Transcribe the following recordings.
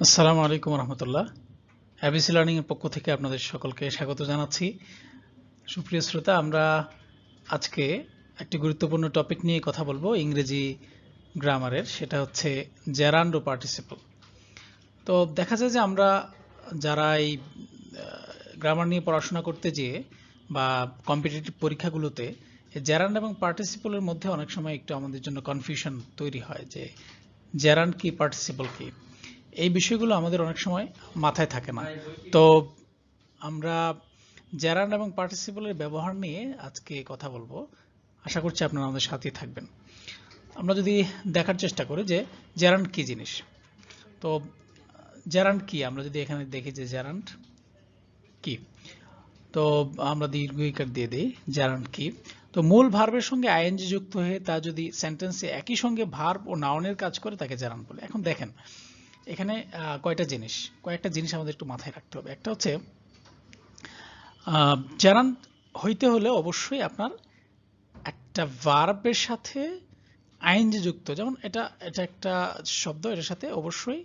আসসালামু আলাইকুম রহমতুল্লাহ। ABC learning এর পক্ষ থেকে আপনাদের সকলকে স্বাগত জানাচ্ছি। সুপ্রিয় শ্রোতা, আমরা আজকে একটি গুরুত্বপূর্ণ টপিক নিয়ে কথা বলবো ইংরেজি গ্রামারের, সেটা হচ্ছে জেরান্ড ও পার্টিসিপল। তো দেখা যায় যে আমরা যারা এই গ্রামার নিয়ে পড়াশোনা করতে যেয়ে বা কম্পিটিটিভ পরীক্ষাগুলোতে জেরান্ড এবং পার্টিসিপলের মধ্যে অনেক সময় একটু আমাদের জন্য কনফিউশন তৈরি হয় যে জেরান্ড কি পার্টিসিপল কি, এই বিষয়গুলো আমাদের অনেক সময় মাথায় থাকে না। তো আমরা জেরান্ড এবং পার্টিসিপলের ব্যবহার নিয়ে আজকে কথা বলবো। আশা করছি আপনারা আমাদের সাথেই থাকবেন। আমরা যদি দেখার চেষ্টা করি যে জেরান্ড কি জিনিস, তো জেরান্ড কি, আমরা যদি এখানে দেখি যে জেরান্ড কি, তো আমরা দীর্ঘ ইকার দিয়ে দিই জেরান্ড কি। তো মূল ভার্বের সঙ্গে আইএনজি যুক্ত হয়ে তা যদি সেন্টেন্সে একই সঙ্গে ভার্ব ও নাউনের কাজ করে তাকে জেরান্ড বলে। এখন দেখেন এখানে কয়েকটা জিনিস আমাদের একটু মাথায় রাখতে হবে। একটা হচ্ছে জেরান্ড হইতে হলে অবশ্যই আপনার একটা ভার্বের সাথে আইএনজি যুক্ত, যেমন এটা একটা শব্দ, এটার সাথে অবশ্যই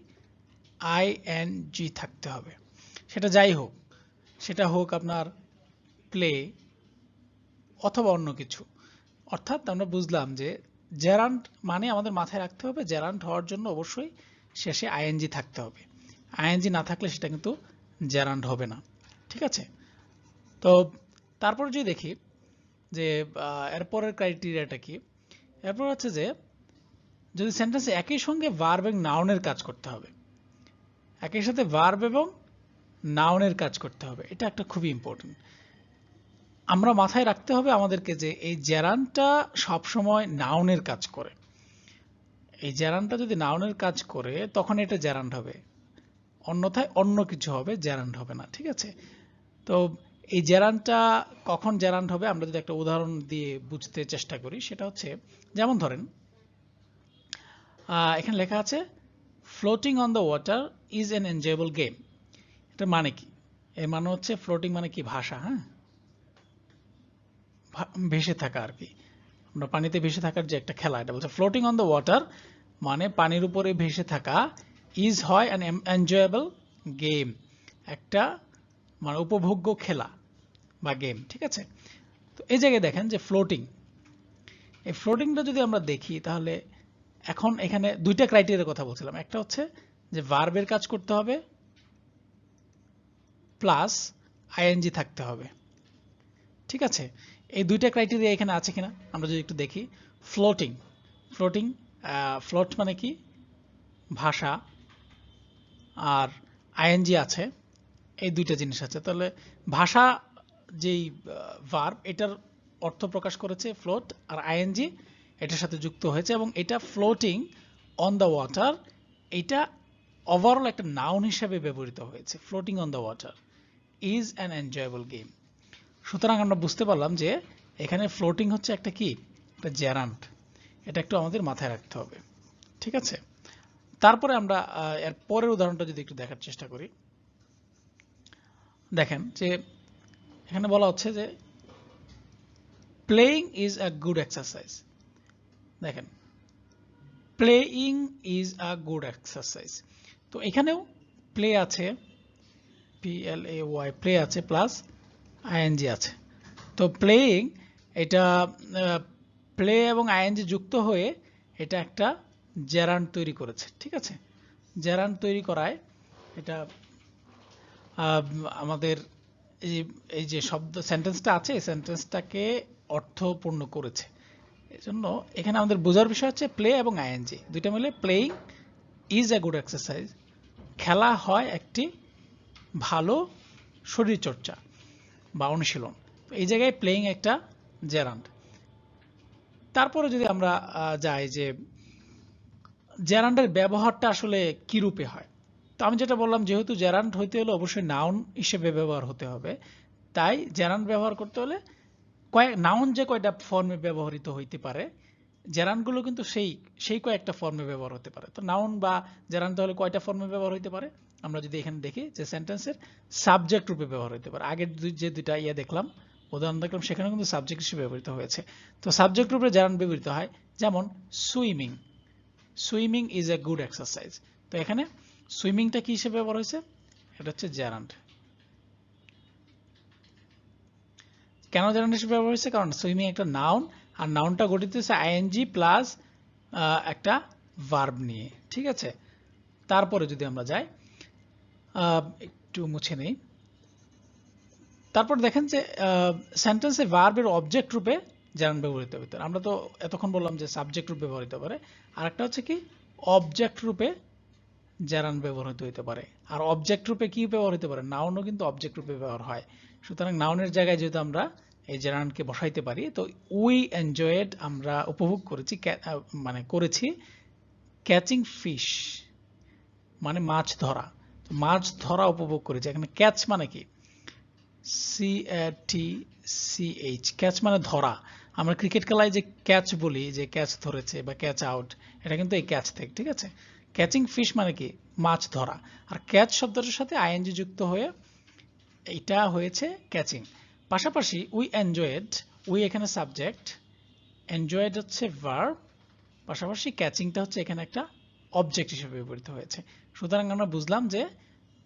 আইএনজি থাকতে হবে। সেটা যাই হোক, সেটা হোক আপনার প্লে অথবা অন্য কিছু। অর্থাৎ আমরা বুঝলাম যে জেরান্ড মানে আমাদের মাথায় রাখতে হবে জেরান্ড হওয়ার জন্য অবশ্যই শেষে আইএনজি থাকতে হবে। আইএনজি না থাকলে সেটা কিন্তু জেরান্ড হবে না। ঠিক আছে? তো তারপর যদি দেখি যে এরপরের ক্রাইটেরিয়াটা কি, এরপর হচ্ছে যে যদি সেন্টেন্সে একই সঙ্গে ভার্ব এবং নাউনের কাজ করতে হবে, একই সাথে ভার্ব এবং নাউনের কাজ করতে হবে, এটা একটা খুবই ইম্পর্টেন্ট। আমরা মাথায় রাখতে হবে আমাদেরকে যে এই জেরান্ডটা সবসময় নাউনের কাজ করে। এই জেরান্ডটা যদি নাউনের কাজ করে তখন এটা জেরান্ড হবে, অন্যথায় অন্য কিছু হবে, জেরান্ড হবে না। ঠিক আছে? তো এই জেরান্ডটা কখন জেরান্ড হবে আমরা যদি একটা উদাহরণ দিয়ে বুঝতে চেষ্টা করি, সেটা হচ্ছে যেমন ধরেন এখানে লেখা আছে floating on the water is an enjoyable game. এটা মানে কি? এর মানে হচ্ছে ফ্লোটিং মানে কি ভাষা, হ্যাঁ, ভেসে থাকা আর কি। আমরা পানিতে ভেসে থাকার যে একটা খেলা, এটা বলছে ফ্লোটিং অন দ্য ওয়াটার মানে পানির উপরে ভেসে থাকা, ইজ হয় অ্যান এনজয়েবল গেম, একটা মানে উপভোগ্য খেলা বা গেম। ঠিক আছে? তো এই জায়গায় দেখেন যে ফ্লোটিং, এই ফ্লোটিংটা যদি আমরা দেখি তাহলে এখন এখানে দুইটা ক্রাইটেরিয়ার কথা বলছিলাম। একটা হচ্ছে যে ভার্বের কাজ করতে হবে প্লাস আইএনজি থাকতে হবে। ঠিক আছে? এই দুইটা ক্রাইটেরিয়া এখানে আছে কিনা আমরা যদি একটু দেখি। ফ্লোটিং, ফ্লোটিং ফ্লোট মানে কি ভাষা, আর আইএনজি আছে, এই দুইটা জিনিস আছে। তাহলে ভাষা যেই ভার্ব, এটার অর্থ প্রকাশ করেছে ফ্লোট, আর আইএনজি এটার সাথে যুক্ত হয়েছে, এবং এটা ফ্লোটিং অন দ্য ওয়াটার, এটা ওভারঅল একটা নাউন হিসেবে ব্যবহৃত হয়েছে। Floating on the water is an enjoyable game. সুতরাং আমরা বুঝতে পারলাম যে এখানে ফ্লোটিং হচ্ছে একটা কি, একটা জেরান্ড। এটা একটু আমাদের মাথায় রাখতে হবে। ঠিক আছে? তারপরে আমরা এর পরের উদাহরণটা যদি একটু দেখার চেষ্টা করি, দেখেন যে এখানে বলা হচ্ছে যে playing is a good exercise. দেখেন playing is a good exercise, তো এখানেও প্লে আছে, PLAY প্লে আছে প্লাস আইএনজি আছে। তো প্লেইং, এটা প্লে এবং আইএনজি যুক্ত হয়ে এটা একটা জেরান্ড তৈরি করেছে। ঠিক আছে? জেরান্ড তৈরি করায় এটা আমাদের এই যে শব্দ সেন্টেন্সটা আছে, এই সেন্টেন্সটাকে অর্থপূর্ণ করেছে। এজন্য এখানে আমাদের বোঝার বিষয় হচ্ছে প্লে এবং আইএনজি দুইটা মিলে playing is a good exercise, খেলা হয় একটি ভালো শরীরচর্চা বা অনুশীলন। এই জায়গায় প্লেইং একটা জেরান্ড। তারপরে যদি আমরা যাই যে জেরান্ডের ব্যবহারটা আসলে কি রূপে হয়, তো আমি যেটা বললাম যেহেতু জেরান্ড হইতে হলে অবশ্যই নাউন হিসেবে ব্যবহার হতে হবে, তাই জেরান্ড ব্যবহার করতে হলে নাউন যে কয়টা ফর্মে ব্যবহৃত হইতে পারে, জেরান্ডগুলো কিন্তু সেই কয়েকটা ফর্মে ব্যবহার হতে পারে। তো নাউন বা জেরান্ড তাহলে কয়টা ফর্মে ব্যবহার হইতে পারে আমরা যদি এখানে দেখি যে সেন্টেন্সের সাবজেক্ট রূপে ব্যবহার হইতে পারে। আগের যে দুইটা দেখলাম, উদাহরণ দেখলাম, সেখানে কিন্তু সাবজেক্ট হিসেবে ব্যবহৃত হয়েছে। তো সাবজেক্ট রূপে জেরান্ড ব্যবহৃত হয়, যেমন swimming, swimming is a good exercise. তো এখানে সুইমিংটা কি হিসেবে ব্যবহার হয়েছে? এটা হচ্ছে জেরান্ড। কেন জেরান্ড হিসেবে ব্যবহার হয়েছে? কারণ সুইমিং একটা নাউন, আর নাউনটা গঠিত হচ্ছে আইএনজি প্লাস একটা ভার্ব নিয়ে, ঠিক আছে। তারপরে যদি আমরা যাই, একটু মুছে নেই, তারপর দেখেন যে সেন্টেন্সে ভার্বের অবজেক্ট রূপে জেরান্ড ব্যবহৃত হতে পারে। আমরা তো এতক্ষণ বললাম যে সাবজেক্ট রূপে ব্যবহৃত হতে পারে, আর একটা হচ্ছে কি অবজেক্ট রূপে জেরান্ড ব্যবহৃত হতে পারে। আর অবজেক্ট রূপে কি ব্যবহার হতে পারে? নাউনও কিন্তু অবজেক্ট রূপে ব্যবহার হয়। সুতরাং নাউনের জায়গায় যেহেতু আমরা এই জেরান্ডকে বসাইতে পারি, তো উই এনজয়েড আমরা উপভোগ করেছি, মানে করেছি ক্যাচিং ফিশ মানে মাছ ধরা, মাছ ধরা উপভোগ করেছি। এখানে ক্যাচ মানে কি? CATCH, ক্যাচ মানে ধরা। আমরা ক্রিকেট খেলায় যে ক্যাচ বলি, যে ক্যাচ ধরেছে বা ক্যাচ আউট, এটা কিন্তু এই ক্যাচ থেকে, ঠিক আছে। ক্যাচিং ফিশ মানে কি? মাছ ধরা। আর ক্যাচ শব্দটার সাথে আইএনজি যুক্ত হয়ে এটা হয়েছে ক্যাচিং। পাশাপাশি উই এনজয়েড, উই এখানে সাবজেক্ট, এনজয়েড হচ্ছে ভার্ব, পাশাপাশি ক্যাচিংটা হচ্ছে এখানে একটা অবজেক্ট হিসেবে ব্যবহৃত হয়েছে। সুতরাং আমরা বুঝলাম যে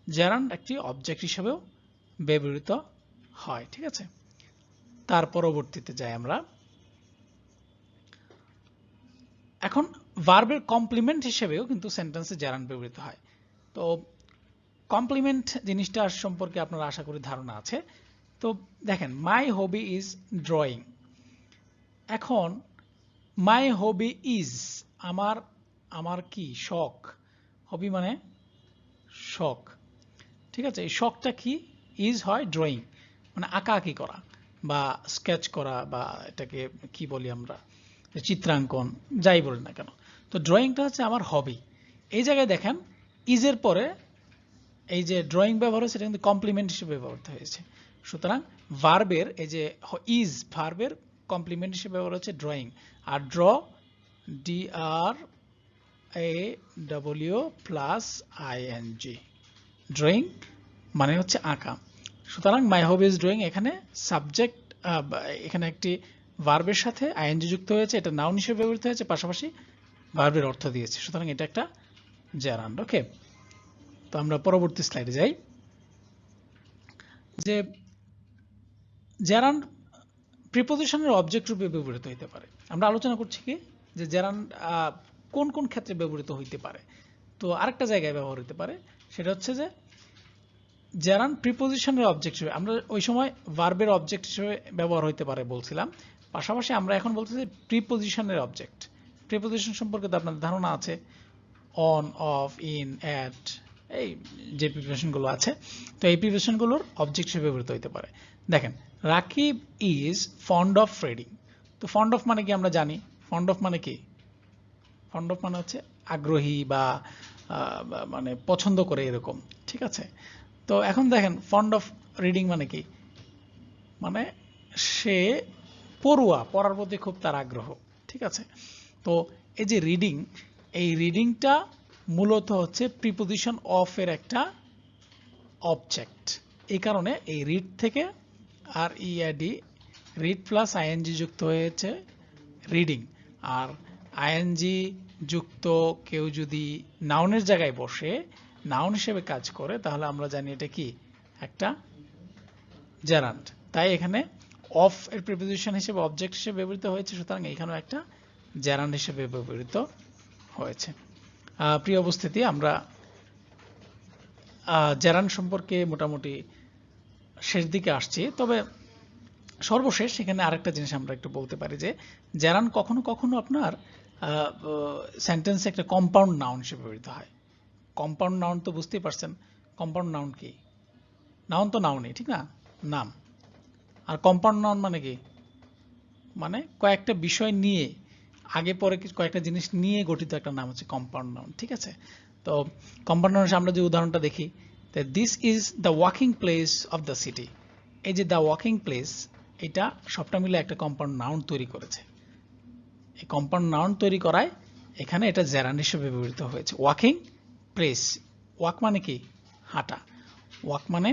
জেরান্ড একটি অবজেক্ট হিসেবেও ব্যবহৃত হয়, ঠিক আছে। তার পরবর্তীতে যাই আমরা, এখন ভার্বের কমপ্লিমেন্ট হিসেবেও কিন্তু সেন্টেন্সে জেরান্ড ব্যবহৃত হয়। তো কমপ্লিমেন্ট জিনিসটা সম্পর্কে আপনারা আশা করি ধারণা আছে। তো দেখেন, মাই হবি ইজ ড্রয়িং। এখন মাই হবি ইজ আমার কি শখ, হবি মানে শখ, ঠিক আছে। এই শখটা কি? ইজ হয় ড্রয়িং, মানে আঁকাআঁকি করা বা স্কেচ করা, বা এটাকে কি বলি আমরা, চিত্রাঙ্কন, যাই বলি না কেন। তো ড্রয়িংটা হচ্ছে আমার হবি। এই জায়গায় দেখেন ইজের পরে এই যে ড্রয়িং ব্যবহার হয়েছে, এটা কিন্তু কমপ্লিমেন্ট হিসেবে ব্যবহৃত হয়েছে। সুতরাং ভার্বের এই যে ইজ, ভার্বের কমপ্লিমেন্ট হিসেবে ব্যবহার হচ্ছে ড্রয়িং। আর draw, DRAW plus ING, drawing মানে হচ্ছে আঁকা। সুতরাং মাই হবি ইজ ড্রয়িং, এখানে সাবজেক্ট, এখানে একটি ভার্বের সাথে আইএনজি যুক্ত হয়েছে, এটা নাউন হিসেবে ব্যবহৃত হয়েছে, পাশাপাশি ভার্বের অর্থ দিয়েছে। সুতরাং এটা একটা জেরান্ড। ওকে, তো আমরা পরবর্তী স্লাইডে যাই। যে জেরান্ড প্রিপোজিশনের অবজেক্ট রূপে ব্যবহৃত হতে পারে। আমরা আলোচনা করছি কি যে জেরান্ড কোন কোন ক্ষেত্রে ব্যবহৃত হইতে পারে। তো আরেকটা জায়গায় ব্যবহার হতে পারে, সেটা হচ্ছে যে জেরান্ড প্রিপোজিশনের অবজেক্ট হিসেবে, আমরা ওই সময় ভার্বের অবজেক্ট হিসেবে ব্যবহার হইতে পারে বলছিলাম, পাশাপাশি আমরা এখন বলতেছি প্রিপোজিশনের অবজেক্ট। প্রিপোজিশন সম্পর্কে তো আপনাদের ধারণা আছে, অন, অফ, ইন, অ্যাট, এই যে প্রিপোজিশনগুলো আছে, তো এই প্রিপোজিশনগুলোর অবজেক্ট হিসেবে ব্যবহৃত হতে পারে। দেখেন, Rakib is fond of reading. তো ফন্ড অফ মানে কি আমরা জানি, ফন্ড অফ মানে কি? ফন্ড অফ মানে হচ্ছে আগ্রহী বা মানে পছন্দ করে এরকম, ঠিক আছে। তো এখন দেখেন ফন্ড অফ রিডিং মানে কি? মানে সে পড়ুয়া, পড়ার প্রতি খুব তার আগ্রহ, ঠিক আছে। তো এই যে রিডিং, এই রিডিংটা মূলত হচ্ছে প্রিপোজিশন অফ এর একটা অবজেক্ট। এই কারণে এই রিড থেকে আর ইআরডি, রিড প্লাস আইএনজি যুক্ত হয়েছে রিডিং। আর আইএনজি যুক্ত কেউ যদি নাউনের জায়গায় বসে নাউন হিসেবে কাজ করে, তাহলে আমরা জানি এটা কি একটা জেরান্ড। তাই এখানে অফ এর প্রিপোজিশন হিসেবে অবজেক্ট হিসেবে ব্যবহৃত হয়েছে, সুতরাং এখানেও একটা জেরান্ড হিসেবে ব্যবহৃত হয়েছে। প্রিয় উপস্থিতি, আমরা জেরান্ড সম্পর্কে মোটামুটি শেষ দিকে আসছি। তবে সর্বশেষ এখানে আরেকটা জিনিস আমরা একটু বলতে পারি যে জেরান্ড কখনো কখনো আপনার সেন্টেন্সে একটা কম্পাউন্ড নাউন হিসেবে ব্যবহৃত হয়। কম্পাউন্ড নাউন তো বুঝতেই পারছেন, কম্পাউন্ড নাউন কি? নাউন তো নাউনই, ঠিক না, নাম। আর কম্পাউন্ড নাউন মানে কি? মানে কয়েকটা বিষয় নিয়ে, আগে পরে কয়েকটা জিনিস নিয়ে গঠিত একটা নাম হচ্ছে কম্পাউন্ড নাউন, ঠিক আছে। তো কম্পাউন্ড নাউন আমরা যে উদাহরণটা দেখি, this is the walking place of the city. এই যে দ্য ওয়াকিং প্লেস, এটা সবটা মিলে একটা কম্পাউন্ড নাউন তৈরি করেছে। এই কম্পাউন্ড নাউন তৈরি করায় এখানে এটা জেরান্ড হিসেবে ব্যবহৃত হয়েছে। ওয়াকিং প্লেস, ওয়াক মানে কি? হাঁটা। ওয়াক মানে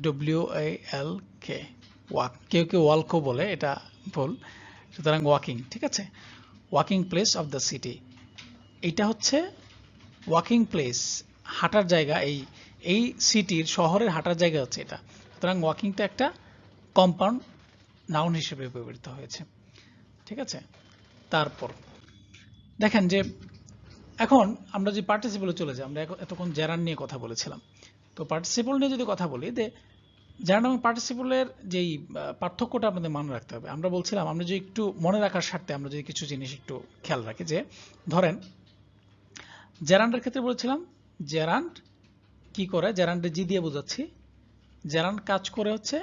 WALK, ওয়াক। কেউ কেউ ওয়ালকও বলে, এটা ভুল। সুতরাং ওয়াকিং, ঠিক আছে। Walking place of the city, এটা হচ্ছে ওয়াকিং প্লেস, হাঁটার জায়গা, এই সিটির শহরের হাঁটার জায়গা হচ্ছে এটা। সুতরাং ওয়াকিংটা একটা কম্পাউন্ড নাউন হিসেবে ব্যবহৃত হয়েছে। ঠিক আছে, তারপর দেখেন যে এখন আমরা যে পার্টিসিপলে চলে যাই, আমরা এতক্ষণ জেরান্ড নিয়ে কথা বলেছিলাম। তো পার্টিসিপল নিয়ে যদি কথা বলি, যে জেরান্ড এবং পার্টিসিপলের যেই পার্থক্যটা আপনাদের মনে রাখতে হবে। আমরা বলছিলাম আমরা যে একটু মনে রাখার স্বার্থে আমরা যদি কিছু জিনিস একটু খেয়াল রাখি, যে ধরেন জেরান্ডের ক্ষেত্রে বলেছিলাম জেরান্ড কি করে, জেরান্ডে জি দিয়ে বোঝাচ্ছি, জেরান্ড কাজ করে হচ্ছে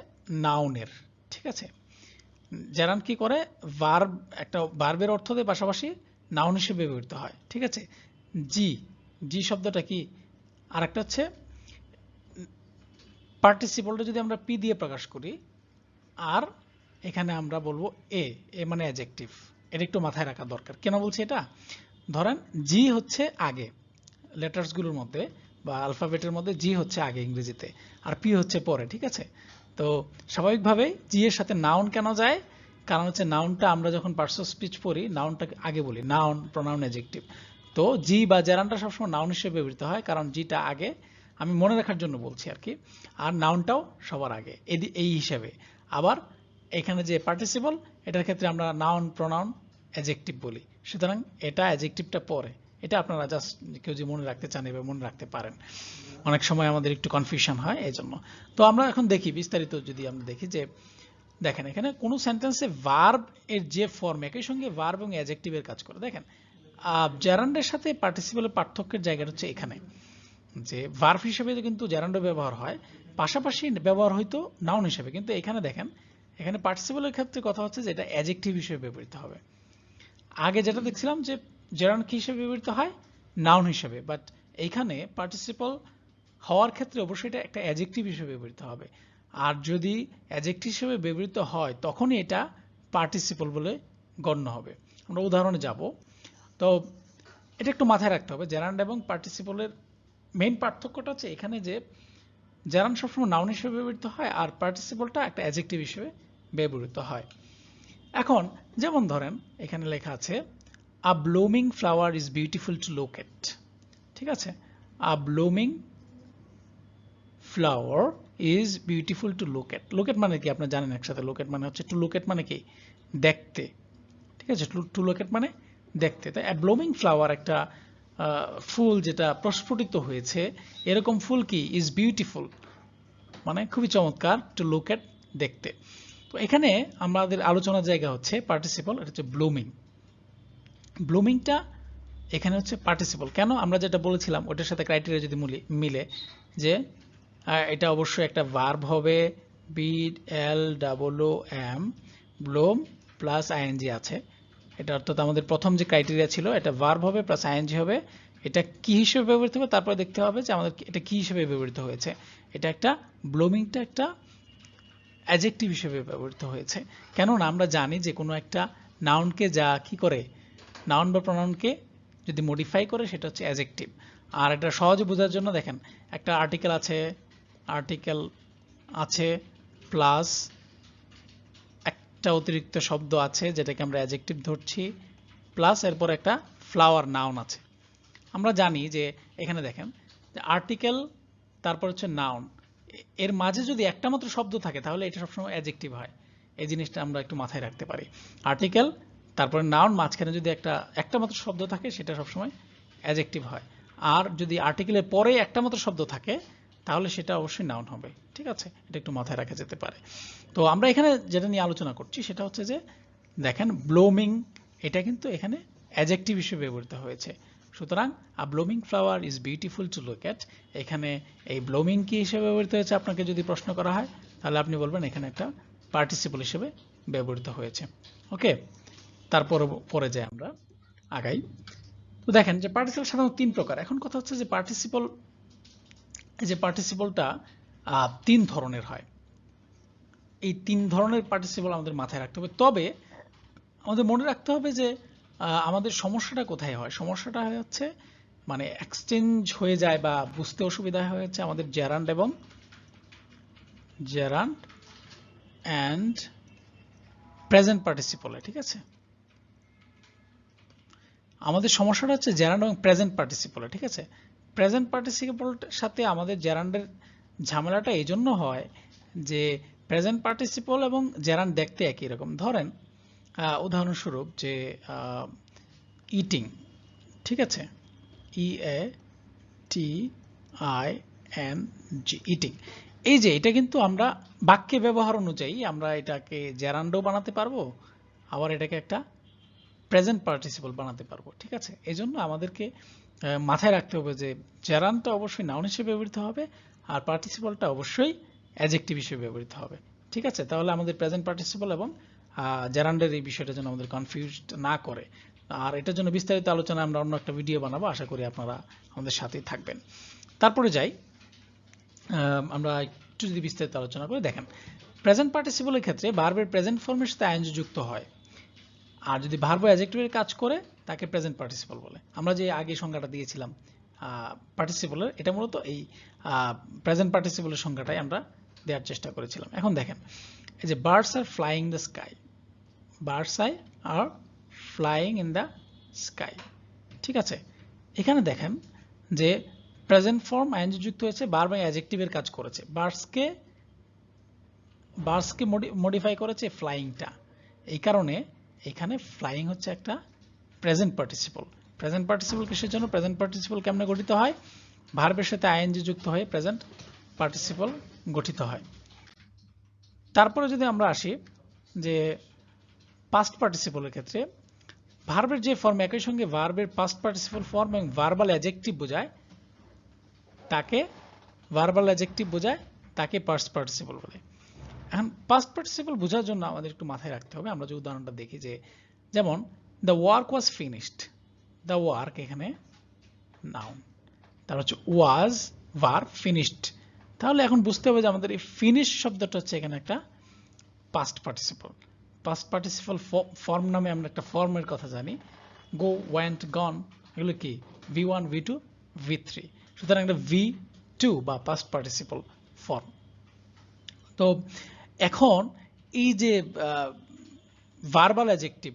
নাউনের। ঠিক আছে, জেরান্ড কি করে, ভার্ব, একটা ভার্বের অর্থ দিয়ে পাশাপাশি নাউন হিসেবে ব্যবহৃত হয়। ঠিক আছে, জি, জি শব্দটা কি, আর একটা হচ্ছে পার্টিসিপলটা যদি আমরা পি দিয়ে প্রকাশ করি, আর এখানে আমরা বলবো এ, এ মানে অ্যাডজেক্টিভ। এটা একটু মাথায় রাখা দরকার। কেন বলছি এটা, ধরেন জি হচ্ছে আগে লেটার্সগুলোর মধ্যে বা অ্যালফাবেটের মধ্যে, জি হচ্ছে আগে ইংরেজিতে, আর পি হচ্ছে পরে। ঠিক আছে, তো স্বাভাবিকভাবেই জি এর সাথে নাউন কেন যায়, কারণ হচ্ছে নাউনটা আমরা যখন পার্টস অফ স্পিচ পড়ি নাউনটা আগে বলি, নাউন, প্রোনাউন, অ্যাডজেক্টিভ। তো জি বা জেরান্ডটা সবসময় নাউন হিসেবে ব্যবহৃত হয়, কারণ জিটা আগে, আমি মনে রাখার জন্য বলছি আর কি, আর নাউনটাও সবার আগে এই হিসাবে। আবার এখানে যে পার্টিসিপল, এটার ক্ষেত্রে আমরা নাউন, প্রোনাউন, অ্যাডজেক্টিভ বলি। সুতরাং এটা অ্যাডজেক্টিভটা পরে। এটা আপনারা জাস্ট কেউ যে মনে রাখতে চান এভাবে মনে রাখতে পারেন। অনেক সময় আমাদের একটু কনফিউশন হয় এই জন্য। তো আমরা এখন দেখি বিস্তারিত, যদি আমরা দেখি যে দেখেন এখানে কোনো সেন্টেন্সে ভার্ব এর যে ফর্ম একই সঙ্গে ভার্ব এবং অ্যাডজেক্টিভের কাজ করে। দেখেন জেরান্ডের সাথে পার্টিসিপলের পার্থক্যের জায়গাটা হচ্ছে এখানে, যে ভার্ব হিসেবে কিন্তু জেরান্ডও ব্যবহার হয়, পাশাপাশি ব্যবহার হয়তো নাউন হিসেবে, কিন্তু এখানে দেখেন এখানে পার্টিসিপলের ক্ষেত্রে কথা হচ্ছে যে এটা অ্যাডজেক্টিভ হিসেবে ব্যবহৃত হবে। আগে যেটা দেখছিলাম যে জেরান্ড কি হিসেবে ব্যবহৃত হয়, নাউন হিসেবে, বাট এইখানে পার্টিসিপল হওয়ার ক্ষেত্রে অবশ্যই এটা একটা অ্যাডজেক্টিভ হিসেবে ব্যবহৃত হবে। আর যদি অ্যাডজেক্টিভ হিসেবে ব্যবহৃত হয় তখনই এটা পার্টিসিপল বলে গণ্য হবে। আমরা উদাহরণে যাব। তো এটা একটু মাথায় রাখতে হবে, জেরান্ড এবং পার্টিসিপলের মেইন পার্থক্যটা হচ্ছে এখানে যে জেরান্ড সবসময় নাউন হিসেবে ব্যবহৃত হয় আর পার্টিসিপলটা একটা অ্যাডজেক্টিভ হিসেবে ব্যবহৃত হয়। এখন যেমন ধরেন এখানে লেখা আছে a blooming flower is beautiful to look at. ঠিক আছে, a blooming flower is beautiful to look at. Look at মানে কি আপনারা জানেন একসাথে, লুক এট মানে হচ্ছে, টু লুক এট মানে কি, দেখতে। ঠিক আছে, টু লুক এট মানে দেখতে। তাই আ ব্লুমিং ফ্লাওয়ার একটা ফুল যেটা প্রস্ফুটিত হয়েছে, এরকম ফুল কি, ইজ বিউটিফুল মানে খুবই চমৎকার, টু লুক এট দেখতে। তো এখানে আমাদের আলোচনার জায়গা হচ্ছে পার্টিসিপল, এটা হচ্ছে ব্লুমিং। ব্লুমিংটা এখানে হচ্ছে পার্টিসিপল। কেন, আমরা যেটা বলেছিলাম ওটার সাথে ক্রাইটেরিয়া যদি মিলে, যে এটা অবশ্যই একটা ভার্ব হবে, BLOOM, ব্লুম প্লাস আইএনজি আছে। এটা অর্থাৎ আমাদের প্রথম যে ক্রাইটেরিয়া ছিল, এটা ভার্ব হবে প্লাস আইএনজি হবে। এটা কি হিসেবে ব্যবহৃত হবে, তারপরে দেখতে হবে যে আমাদের এটা কি হিসেবে ব্যবহৃত হয়েছে। এটা একটা ব্লুমিংটা একটা অ্যাডজেক্টিভ হিসেবে ব্যবহৃত হয়েছে। কেননা আমরা জানি যে কোনো একটা নাউনকে যা কি করে, নাউন বা প্রোনাউনকে যদি মডিফাই করে সেটা হচ্ছে অ্যাডজেক্টিভ। আর এটা সহজে বোঝার জন্য দেখেন একটা আর্টিকেল আছে প্লাস একটা অতিরিক্ত শব্দ আছে যেটাকে আমরা অ্যাডজেক্টিভ ধরছি, প্লাস এরপর একটা ফ্লাওয়ার নাউন আছে। আমরা জানি যে এখানে দেখেন যে আর্টিকেল তারপর হচ্ছে নাউন, এর মাঝে যদি একটা মাত্র শব্দ থাকে তাহলে এটা সবসময় অ্যাডজেক্টিভ হয়। এই জিনিসটা আমরা একটু মাথায় রাখতে পারি। আর্টিকেল তারপরে নাউন, মাঝখানে যদি একটা মাত্র শব্দ থাকে সেটা সবসময় অ্যাডজেক্টিভ হয়। আর যদি আর্টিকেলের পরে একটা মাত্র শব্দ থাকে তাহলে সেটা অবশ্যই নাউন হবে। ঠিক আছে, এটা একটু মাথায় রাখা যেতে পারে। তো আমরা এখানে যেটা নিয়ে আলোচনা করছি সেটা হচ্ছে যে দেখেন ব্লুমিং, এটা কিন্তু এখানে অ্যাডজেক্টিভ হিসেবে ব্যবহৃত হয়েছে। সুতরাং a blooming flower is beautiful to look at, এখানে এই ব্লুমিং কি হিসেবে ব্যবহৃত হয়েছে আপনাকে যদি প্রশ্ন করা হয় তাহলে আপনি বলবেন এখানে একটা পার্টিসিপল হিসেবে ব্যবহৃত হয়েছে। ওকে, তারপর পরে যাই আমরা আগাই। তো দেখেন যে পার্টিসিপল সাধারণত তিন প্রকার। এখন কথা হচ্ছে যে পার্টিসিপলটা তিন ধরনের হয়। এই তিন ধরনের পার্টিসিপল আমাদের মাথায় রাখতে হবে। তবে আমাদের মনে রাখতে হবে যে আমাদের সমস্যাটা কোথায় হয়। সমস্যাটা হচ্ছে মানে এক্সচেঞ্জ হয়ে যায় বা বুঝতে অসুবিধা হয়েছে আমাদের জেরান্ড অ্যান্ড প্রেজেন্ট পার্টিসিপলে। ঠিক আছে, আমাদের সমস্যাটা হচ্ছে জেরান্ড এবং প্রেজেন্ট পার্টিসিপলে, ঠিক আছে। প্রেজেন্ট পার্টিসিপলের সাথে আমাদের জেরান্ডের ঝামেলাটা এই জন্য হয় যে প্রেজেন্ট পার্টিসিপল এবং জেরান্ড দেখতে একই রকম। ধরেন উদাহরণস্বরূপ যে ইটিং, ঠিক আছে, EATING, ইটিং, এই যে এটা কিন্তু আমরা বাক্যে ব্যবহার অনুযায়ী আমরা এটাকে জেরান্ডও বানাতে পারবো, আবার এটাকে একটা প্রেজেন্ট পার্টিসিপল বানাতে পারবো, ঠিক আছে। এই জন্য আমাদেরকে মাথায় রাখতে হবে যে জেরান্ডটা অবশ্যই নাউন হিসেবে ব্যবহৃত হবে আর পার্টিসিপলটা অবশ্যই অ্যাডজেক্টিভ হিসেবে ব্যবহৃত হবে, ঠিক আছে। তাহলে আমাদের প্রেজেন্ট পার্টিসিপল এবং জেরান্ডের এই বিষয়টা যেন আমাদের কনফিউজড না করে। আর এটার জন্য বিস্তারিত আলোচনা আমরা অন্য একটা ভিডিও বানাবো, আশা করি আপনারা আমাদের সাথেই থাকবেন। তারপরে যাই, আমরা একটু যদি বিস্তারিত আলোচনা করি, দেখেন প্রেজেন্ট পার্টিসিপলের ক্ষেত্রে ভার্বের প্রেজেন্ট ফর্মের সাথে আইএনজি যুক্ত হয়, আর যদি ভার্ব অ্যাডজেক্টিভের কাজ করে তাকে প্রেজেন্ট পার্টিসিপল বলে। আমরা যে আগে সংজ্ঞাটা দিয়েছিলাম পার্টিসিপলের, এটা মূলত এই প্রেজেন্ট পার্টিসিপলের সংজ্ঞাটাই আমরা দেওয়ার চেষ্টা করেছিলাম। এখন দেখেন এই যে birds are flying the sky, birds are flying in the sky, ঠিক আছে। এখানে দেখেন যে প্রেজেন্ট ফর্ম আইএনজি যুক্ত হয়েছে, ভার্ব এবং অ্যাডজেক্টিভের কাজ করেছে, বার্ডসকে মডিফাই করেছে ফ্লাইংটা, এই কারণে এখানে ফ্লাইং হচ্ছে একটা প্রেজেন্ট পার্টিসিপল। প্রেজেন্ট পার্টিসিপল কিসের জন্য, প্রেজেন্ট পার্টিসিপল কেমনে গঠিত হয়, ভার্বের সাথে আইএনজি যুক্ত হয়ে প্রেজেন্ট পার্টিসিপল গঠিত হয়। তারপরে যদি আমরা আসি যে পাস্ট পার্টিসিপলের ক্ষেত্রে, ভার্বের যে ফর্ম একই সঙ্গে ভার্বের পাস্ট পার্টিসিপল ফর্ম এবং ভার্বাল অ্যাডজেক্টিভ বোঝায় তাকে পাস্ট পার্টিসিপল বলে। এখন পাস্ট পার্টিসিপল বোঝার জন্য আমাদের একটু মাথায় রাখতে হবে, আমরা যে উদাহরণটা দেখি যে যেমন the work was finished, the work এখানে নাউন, তার হচ্ছে ওয়াজ ভার্ব ফিনিশড, তাহলে এখন বুঝতে হবে যে আমাদের এই ফিনিশ শব্দটা হচ্ছে এখানে একটা past participle. Past participle form নামে আমরা একটা ফর্মের কথা জানি, গো, ওয়েন্ট, গন, এগুলো কি V1 V2 V3, সুতরাং একটা V2 বা পাস্ট পার্টিসিপল ফর্ম। তো এখন এই যে ভার্বাল অ্যাডজেক্টিভ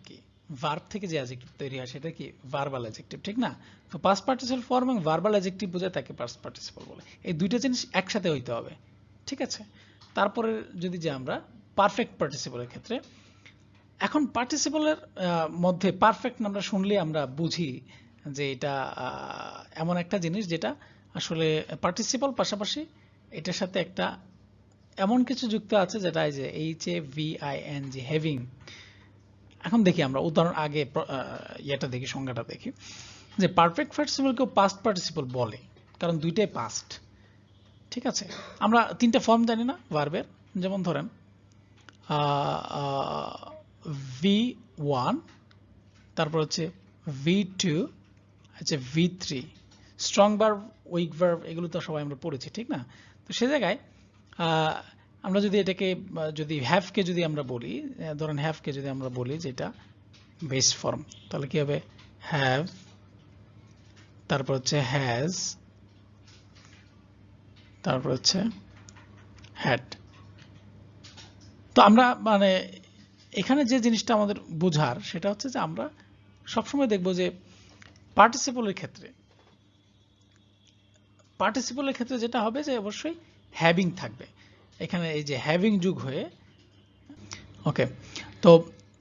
কি, ভার্ব থেকে যে অ্যাডজেক্টিভ তৈরি হয় সেটা কি ভার্বাল অ্যাডজেক্টিভ, ঠিক না। তো পাস্ট পার্টিসিপল ফর্ম এবং ভার্বাল অ্যাডজেক্টিভ বোঝায় তাকে পাস্ট পার্টিসিপল বলে। এই দুইটা জিনিস একসাথে হইতে হবে, ঠিক আছে। তারপরে যদি যে আমরা পারফেক্ট পার্টিসিপলের ক্ষেত্রে, এখন পার্টিসিপলের মধ্যে পারফেক্ট আমরা শুনলে আমরা বুঝি যে এটা এমন একটা জিনিস যেটা আসলে পার্টিসিপল পাশাপাশি এটার সাথে একটা এমন কিছু যুক্ত আছে যেটা এই যে HAVING, হ্যাভিং। এখন দেখি আমরা উদাহরণ আগে এটা দেখি, সংজ্ঞাটা দেখি যে পারফেক্ট পার্টিসিপলকেও পাস্ট পার্টিসিপল বলে কারণ দুইটাই পাস্ট, ঠিক আছে। আমরা তিনটা ফর্ম জানি না ভার্বের, যেমন ধরেন V1, তারপর হচ্ছে V2, আচ্ছা V3, strong verb, week verb, এগুলো তো সবাই আমরা পড়েছি, ঠিক না। তো সে জায়গায় আমরা যদি এটাকে যদি হ্যাভকে যদি আমরা বলি, ধরেন হ্যাভকে যদি আমরা বলি যেটা বেস ফর্ম, তাহলে কি হবে হ্যাভ, তারপর হচ্ছে হ্যাজ, তারপর হচ্ছে হ্যাড। তো আমরা মানে এখানে যে জিনিসটা আমাদের বোঝার সেটা হচ্ছে যে আমরা সবসময় দেখব যে পার্টিসিপলের ক্ষেত্রে যেটা হবে যে অবশ্যই হ্যাভিং থাকবে এখানে, এই যে হ্যাভিং যুগ হয়ে, ওকে। তো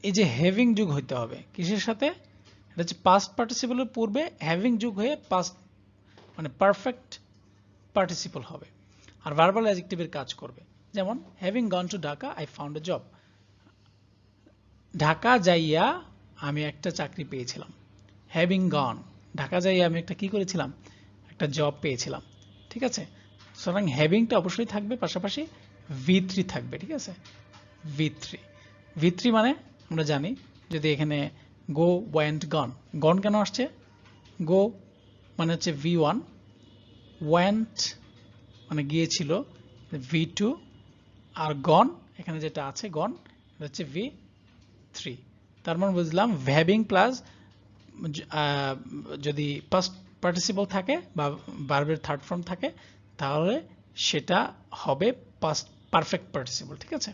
এই যে হ্যাভিং যুগ হইতে হবে কিসের সাথে, এটা হচ্ছে পাস্ট পার্টিসিপলের পূর্বে হ্যাভিং যুগ হয়ে পাস্ট মানে পারফেক্ট পার্টিসিপল হবে, আর ভার্বাল অ্যাডজেক্টিভের কাজ করবে। যেমন having gone to Dhaka I found a job, Dhaka যাইয়া আমি একটা চাকরি পেয়েছিলাম। হ্যাভিং গন, ঢাকা যাইয়া আমি একটা কি করেছিলাম, একটা জব পেয়েছিলাম, ঠিক আছে। সুতরাং হ্যাভিংটা অবশ্যই থাকবে, পাশাপাশি V3 থাকবে, ঠিক আছে। V3 মানে আমরা জানি যদি এখানে গো, ওয়েন্ট, গন, গন কেন আসছে, গো মানে হচ্ছে V1, ওয়েন্ট মানে গিয়েছিল V2, আর গন এখানে যেটা আছে গন এটা হচ্ছে V3। তার মানে বুঝলাম হ্যাভিং প্লাস যদি পাস্ট পার্টিসিপল থাকে বা ভার্বের থার্ড ফর্ম থাকে তাহলে সেটা হবে পাস্ট পারফেক্ট পার্টিসিপল, ঠিক আছে।